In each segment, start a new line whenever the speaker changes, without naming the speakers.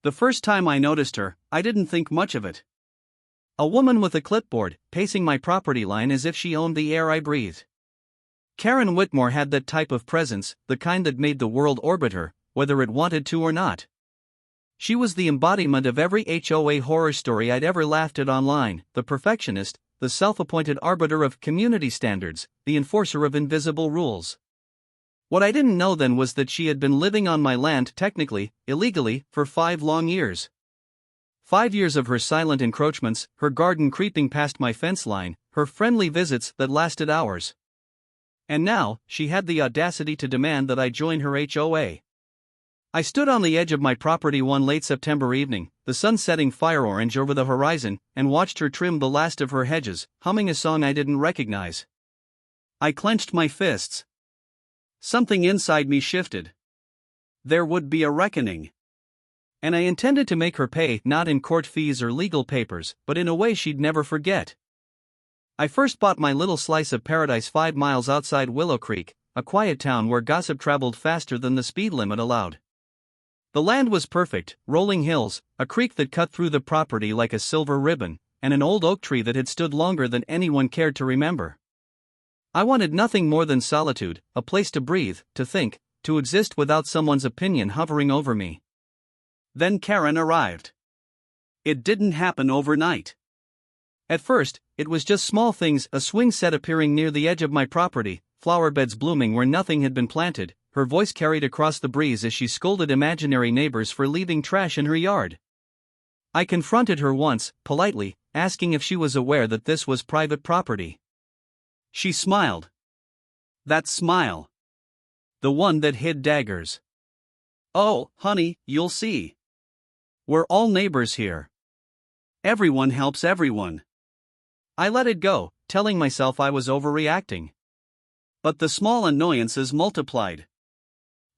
The first time I noticed her, I didn't think much of it. A woman with a clipboard, pacing my property line as if she owned the air I breathed. Karen Whitmore had that type of presence, the kind that made the world orbit her, whether it wanted to or not. She was the embodiment of every HOA horror story I'd ever laughed at online, the perfectionist, the self-appointed arbiter of community standards, the enforcer of invisible rules. What I didn't know then was that she had been living on my land technically, illegally, for 5 long years. 5 years of her silent encroachments, her garden creeping past my fence line, her friendly visits that lasted hours. And now, she had the audacity to demand that I join her HOA. I stood on the edge of my property one late September evening, the sun setting fire orange over the horizon, and watched her trim the last of her hedges, humming a song I didn't recognize. I clenched my fists. Something inside me shifted. There would be a reckoning. And I intended to make her pay, not in court fees or legal papers, but in a way she'd never forget. I first bought my little slice of paradise 5 miles outside Willow Creek, a quiet town where gossip traveled faster than the speed limit allowed. The land was perfect, rolling hills, a creek that cut through the property like a silver ribbon, and an old oak tree that had stood longer than anyone cared to remember. I wanted nothing more than solitude, a place to breathe, to think, to exist without someone's opinion hovering over me. Then Karen arrived. It didn't happen overnight. At first, it was just small things, a swing set appearing near the edge of my property, flower beds blooming where nothing had been planted, her voice carried across the breeze as she scolded imaginary neighbors for leaving trash in her yard. I confronted her once, politely, asking if she was aware that this was private property. She smiled. That smile. The one that hid daggers. "Oh, honey, you'll see. We're all neighbors here. Everyone helps everyone." I let it go, telling myself I was overreacting. But the small annoyances multiplied.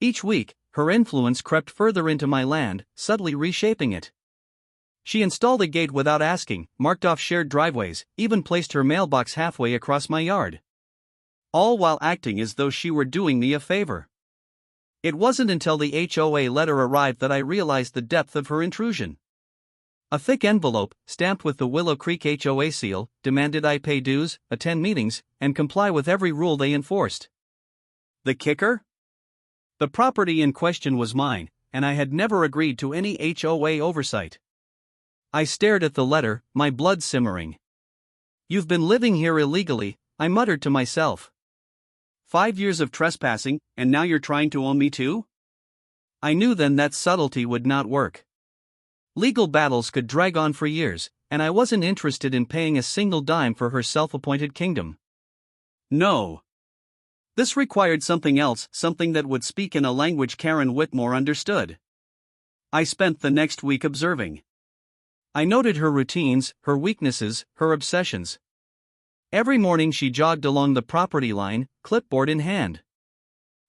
Each week, her influence crept further into my land, subtly reshaping it. She installed a gate without asking, marked off shared driveways, even placed her mailbox halfway across my yard. All while acting as though she were doing me a favor. It wasn't until the HOA letter arrived that I realized the depth of her intrusion. A thick envelope, stamped with the Willow Creek HOA seal, demanded I pay dues, attend meetings, and comply with every rule they enforced. The kicker? The property in question was mine, and I had never agreed to any HOA oversight. I stared at the letter, my blood simmering. "You've been living here illegally," I muttered to myself. 5 years of trespassing, and now you're trying to own me too? I knew then that subtlety would not work. Legal battles could drag on for years, and I wasn't interested in paying a single dime for her self-appointed kingdom. No. This required something else, something that would speak in a language Karen Whitmore understood. I spent the next week observing. I noted her routines, her weaknesses, her obsessions. Every morning she jogged along the property line, clipboard in hand.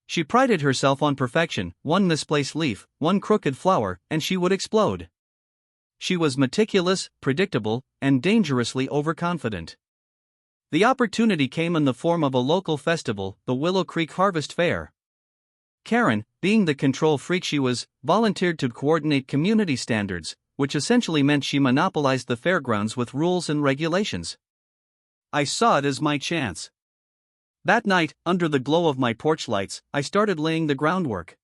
She prided herself on perfection, one misplaced leaf, one crooked flower, and she would explode. She was meticulous, predictable, and dangerously overconfident. The opportunity came in the form of a local festival, the Willow Creek Harvest Fair. Karen, being the control freak she was, volunteered to coordinate community standards, which essentially meant she monopolized the fairgrounds with rules and regulations. I saw it as my chance. That night, under the glow of my porch lights, I started laying the groundwork.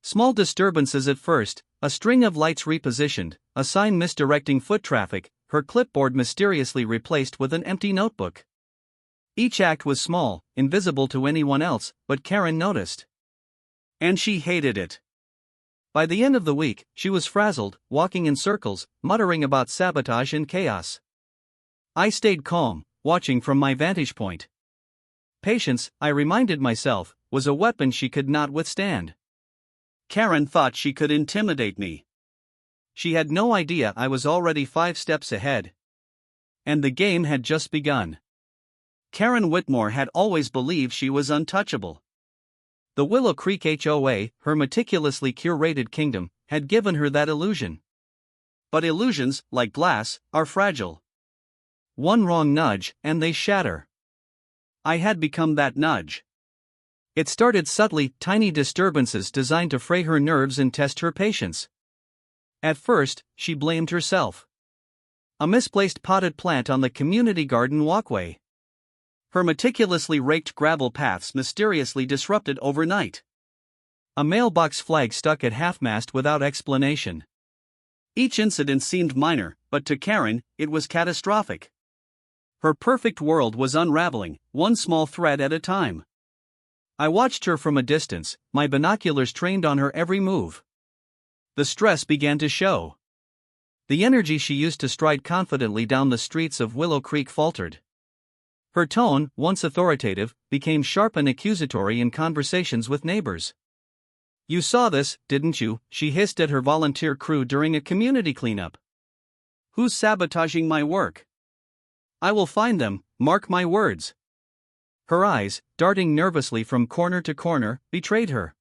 Small disturbances at first, a string of lights repositioned, a sign misdirecting foot traffic, her clipboard mysteriously replaced with an empty notebook. Each act was small, invisible to anyone else, but Karen noticed. And she hated it. By the end of the week, she was frazzled, walking in circles, muttering about sabotage and chaos. I stayed calm, watching from my vantage point. Patience, I reminded myself, was a weapon she could not withstand. Karen thought she could intimidate me. She had no idea I was already 5 steps ahead. And the game had just begun. Karen Whitmore had always believed she was untouchable. The Willow Creek HOA, her meticulously curated kingdom, had given her that illusion. But illusions, like glass, are fragile. One wrong nudge, and they shatter. I had become that nudge. It started subtly, tiny disturbances designed to fray her nerves and test her patience. At first, she blamed herself. A misplaced potted plant on the community garden walkway. Her meticulously raked gravel paths mysteriously disrupted overnight. A mailbox flag stuck at half-mast without explanation. Each incident seemed minor, but to Karen, it was catastrophic. Her perfect world was unraveling, one small thread at a time. I watched her from a distance, my binoculars trained on her every move. The stress began to show. The energy she used to stride confidently down the streets of Willow Creek faltered. Her tone, once authoritative, became sharp and accusatory in conversations with neighbors. "You saw this, didn't you?" she hissed at her volunteer crew during a community cleanup. "Who's sabotaging my work? I will find them, mark my words." Her eyes, darting nervously from corner to corner, betrayed her.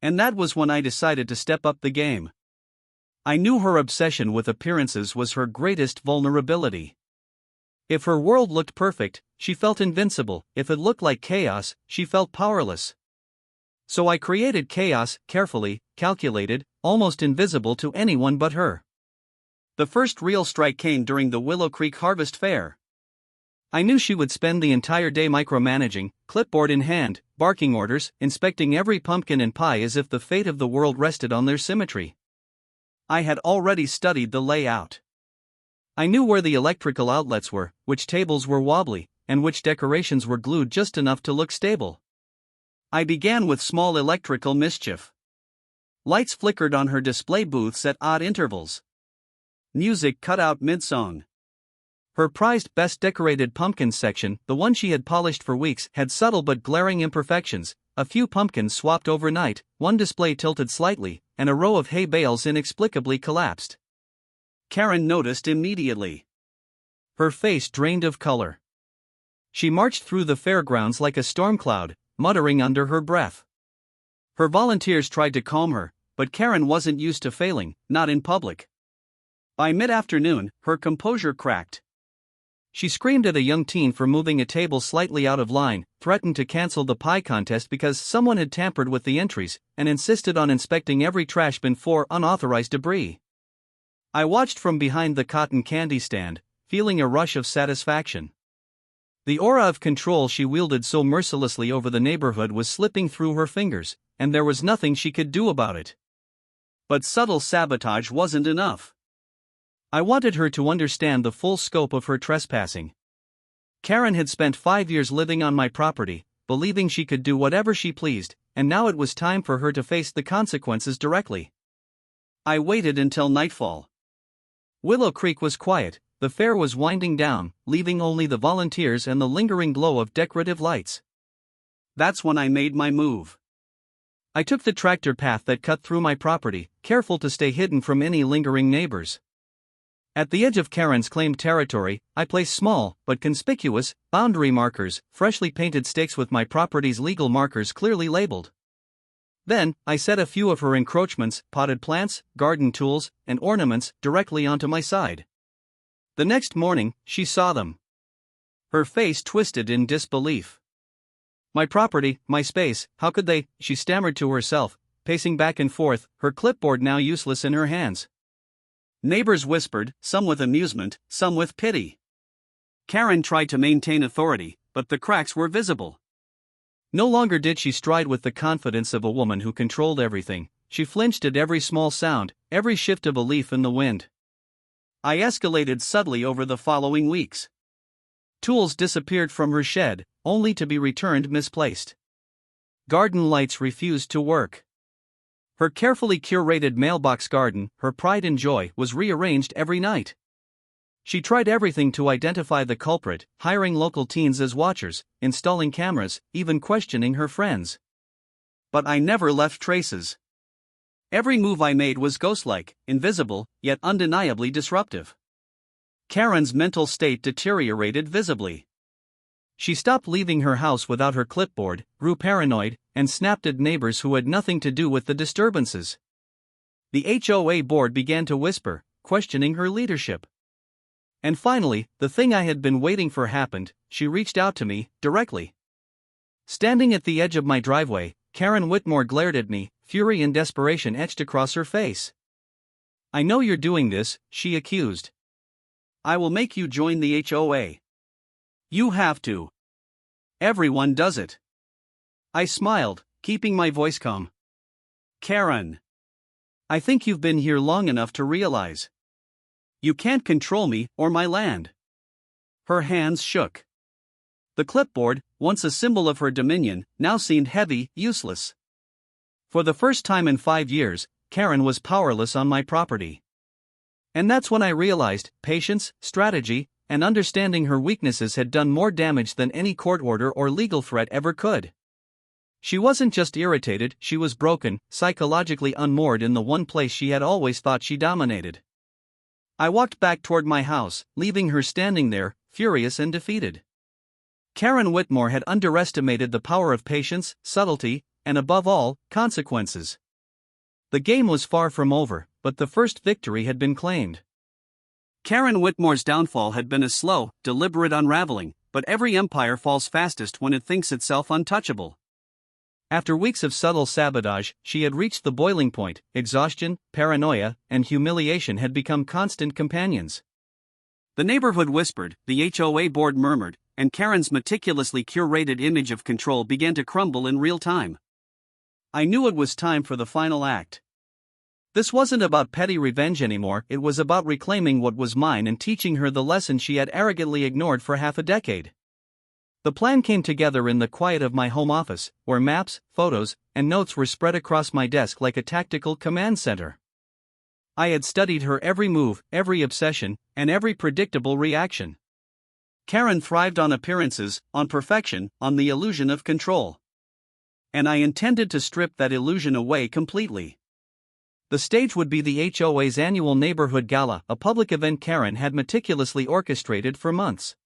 And that was when I decided to step up the game. I knew her obsession with appearances was her greatest vulnerability. If her world looked perfect, she felt invincible. If it looked like chaos, she felt powerless. So I created chaos, carefully, calculated, almost invisible to anyone but her. The first real strike came during the Willow Creek Harvest Fair. I knew she would spend the entire day micromanaging, clipboard in hand, barking orders, inspecting every pumpkin and pie as if the fate of the world rested on their symmetry. I had already studied the layout. I knew where the electrical outlets were, which tables were wobbly, and which decorations were glued just enough to look stable. I began with small electrical mischief. Lights flickered on her display booths at odd intervals. Music cut out mid-song. Her prized best decorated pumpkins section, the one she had polished for weeks, had subtle but glaring imperfections. A few pumpkins swapped overnight, one display tilted slightly, and a row of hay bales inexplicably collapsed. Karen noticed immediately. Her face drained of color. She marched through the fairgrounds like a storm cloud, muttering under her breath. Her volunteers tried to calm her, but Karen wasn't used to failing, not in public. By mid-afternoon, her composure cracked. She screamed at a young teen for moving a table slightly out of line, threatened to cancel the pie contest because someone had tampered with the entries, and insisted on inspecting every trash bin for unauthorized debris. I watched from behind the cotton candy stand, feeling a rush of satisfaction. The aura of control she wielded so mercilessly over the neighborhood was slipping through her fingers, and there was nothing she could do about it. But subtle sabotage wasn't enough. I wanted her to understand the full scope of her trespassing. Karen had spent 5 years living on my property, believing she could do whatever she pleased, and now it was time for her to face the consequences directly. I waited until nightfall. Willow Creek was quiet, the fair was winding down, leaving only the volunteers and the lingering glow of decorative lights. That's when I made my move. I took the tractor path that cut through my property, careful to stay hidden from any lingering neighbors. At the edge of Karen's claimed territory, I placed small, but conspicuous, boundary markers, freshly painted stakes with my property's legal markers clearly labeled. Then, I set a few of her encroachments, potted plants, garden tools, and ornaments, directly onto my side. The next morning, she saw them. Her face twisted in disbelief. "My property, my space, how could they?" she stammered to herself, pacing back and forth, her clipboard now useless in her hands. Neighbors whispered, some with amusement, some with pity. Karen tried to maintain authority, but the cracks were visible. No longer did she stride with the confidence of a woman who controlled everything. She flinched at every small sound, every shift of a leaf in the wind. I escalated subtly over the following weeks. Tools disappeared from her shed, only to be returned misplaced. Garden lights refused to work. Her carefully curated mailbox garden, her pride and joy, was rearranged every night. She tried everything to identify the culprit, hiring local teens as watchers, installing cameras, even questioning her friends. But I never left traces. Every move I made was ghost-like, invisible, yet undeniably disruptive. Karen's mental state deteriorated visibly. She stopped leaving her house without her clipboard, grew paranoid, and snapped at neighbors who had nothing to do with the disturbances. The HOA board began to whisper, questioning her leadership. And finally, the thing I had been waiting for happened. She reached out to me, directly. Standing at the edge of my driveway, Karen Whitmore glared at me, fury and desperation etched across her face. "I know you're doing this," she accused. "I will make you join the HOA. You have to. Everyone does it." I smiled, keeping my voice calm. "Karen, I think you've been here long enough to realize. You can't control me or my land." Her hands shook. The clipboard, once a symbol of her dominion, now seemed heavy, useless. For the first time in 5 years, Karen was powerless on my property. And that's when I realized patience, strategy, and understanding her weaknesses had done more damage than any court order or legal threat ever could. She wasn't just irritated, she was broken, psychologically unmoored in the one place she had always thought she dominated. I walked back toward my house, leaving her standing there, furious and defeated. Karen Whitmore had underestimated the power of patience, subtlety, and above all, consequences. The game was far from over, but the first victory had been claimed. Karen Whitmore's downfall had been a slow, deliberate unraveling, but every empire falls fastest when it thinks itself untouchable. After weeks of subtle sabotage, she had reached the boiling point. Exhaustion, paranoia, and humiliation had become constant companions. The neighborhood whispered, the HOA board murmured, and Karen's meticulously curated image of control began to crumble in real time. I knew it was time for the final act. This wasn't about petty revenge anymore, it was about reclaiming what was mine and teaching her the lesson she had arrogantly ignored for half a decade. The plan came together in the quiet of my home office, where maps, photos, and notes were spread across my desk like a tactical command center. I had studied her every move, every obsession, and every predictable reaction. Karen thrived on appearances, on perfection, on the illusion of control. And I intended to strip that illusion away completely. The stage would be the HOA's annual neighborhood gala, a public event Karen had meticulously orchestrated for months.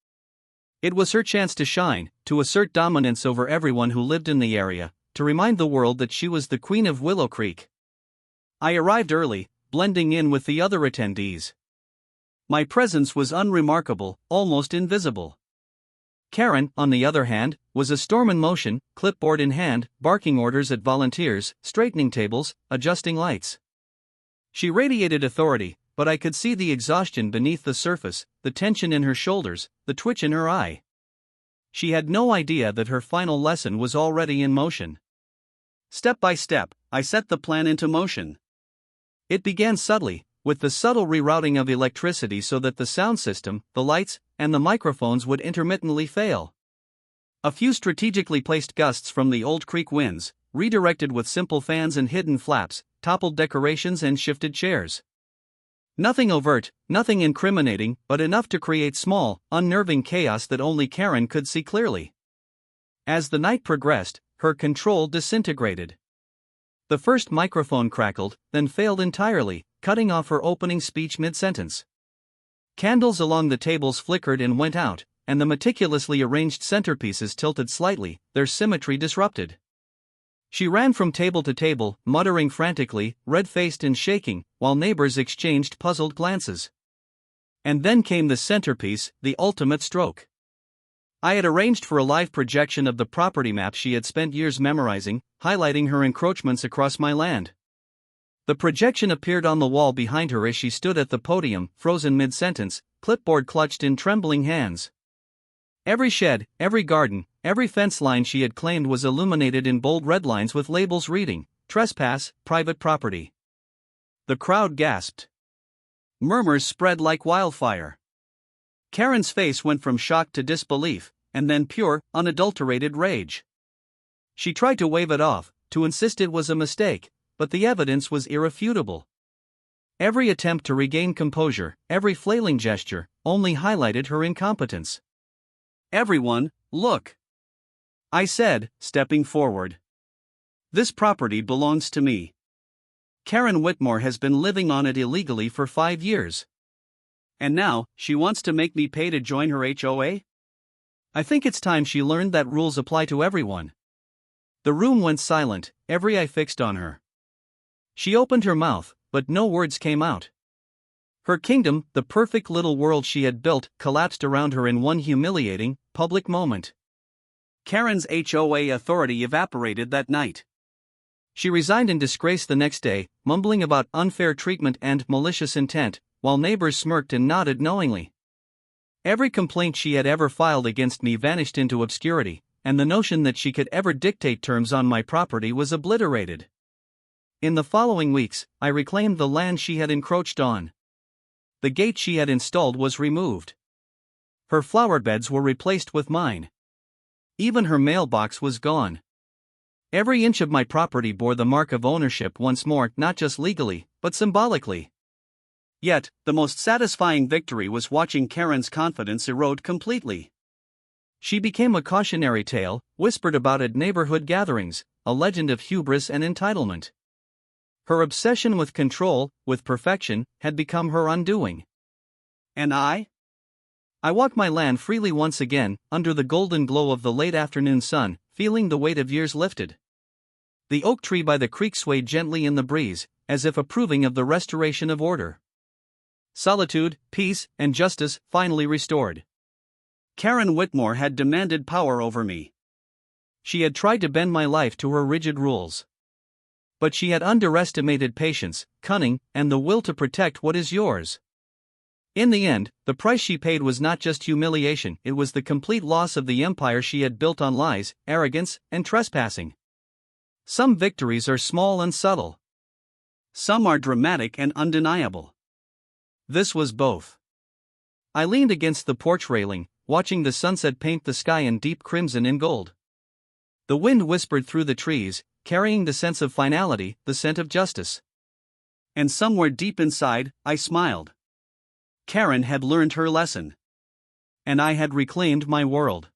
It was her chance to shine, to assert dominance over everyone who lived in the area, to remind the world that she was the queen of Willow Creek. I arrived early, blending in with the other attendees. My presence was unremarkable, almost invisible. Karen, on the other hand, was a storm in motion, clipboard in hand, barking orders at volunteers, straightening tables, adjusting lights. She radiated authority, but I could see the exhaustion beneath the surface, the tension in her shoulders, the twitch in her eye. She had no idea that her final lesson was already in motion. Step by step, I set the plan into motion. It began subtly, with the subtle rerouting of electricity so that the sound system, the lights, and the microphones would intermittently fail. A few strategically placed gusts from the old creek winds, redirected with simple fans and hidden flaps, toppled decorations and shifted chairs. Nothing overt, nothing incriminating, but enough to create small, unnerving chaos that only Karen could see clearly. As the night progressed, her control disintegrated. The first microphone crackled, then failed entirely, cutting off her opening speech mid-sentence. Candles along the tables flickered and went out, and the meticulously arranged centerpieces tilted slightly, their symmetry disrupted. She ran from table to table, muttering frantically, red-faced and shaking, while neighbors exchanged puzzled glances. And then came the centerpiece, the ultimate stroke. I had arranged for a live projection of the property map she had spent years memorizing, highlighting her encroachments across my land. The projection appeared on the wall behind her as she stood at the podium, frozen mid-sentence, clipboard clutched in trembling hands. Every shed, every garden, every fence line she had claimed was illuminated in bold red lines with labels reading, "Trespass, Private Property." The crowd gasped. Murmurs spread like wildfire. Karen's face went from shock to disbelief, and then pure, unadulterated rage. She tried to wave it off, to insist it was a mistake, but the evidence was irrefutable. Every attempt to regain composure, every flailing gesture, only highlighted her incompetence. "Everyone, look," I said, stepping forward. "This property belongs to me. Karen Whitmore has been living on it illegally for 5 years. And now, she wants to make me pay to join her HOA? I think it's time she learned that rules apply to everyone." The room went silent, every eye fixed on her. She opened her mouth, but no words came out. Her kingdom, the perfect little world she had built, collapsed around her in one humiliating, public moment. Karen's HOA authority evaporated that night. She resigned in disgrace the next day, mumbling about unfair treatment and malicious intent, while neighbors smirked and nodded knowingly. Every complaint she had ever filed against me vanished into obscurity, and the notion that she could ever dictate terms on my property was obliterated. In the following weeks, I reclaimed the land she had encroached on. The gate she had installed was removed. Her flower beds were replaced with mine. Even her mailbox was gone. Every inch of my property bore the mark of ownership once more, not just legally, but symbolically. Yet, the most satisfying victory was watching Karen's confidence erode completely. She became a cautionary tale, whispered about at neighborhood gatherings, a legend of hubris and entitlement. Her obsession with control, with perfection, had become her undoing. And I walked my land freely once again, under the golden glow of the late afternoon sun, feeling the weight of years lifted. The oak tree by the creek swayed gently in the breeze, as if approving of the restoration of order. Solitude, peace, and justice finally restored. Karen Whitmore had demanded power over me. She had tried to bend my life to her rigid rules. But she had underestimated patience, cunning, and the will to protect what is yours. In the end, the price she paid was not just humiliation, it was the complete loss of the empire she had built on lies, arrogance, and trespassing. Some victories are small and subtle. Some are dramatic and undeniable. This was both. I leaned against the porch railing, watching the sunset paint the sky in deep crimson and gold. The wind whispered through the trees, carrying the sense of finality, the scent of justice. And somewhere deep inside, I smiled. Karen had learned her lesson. And I had reclaimed my world.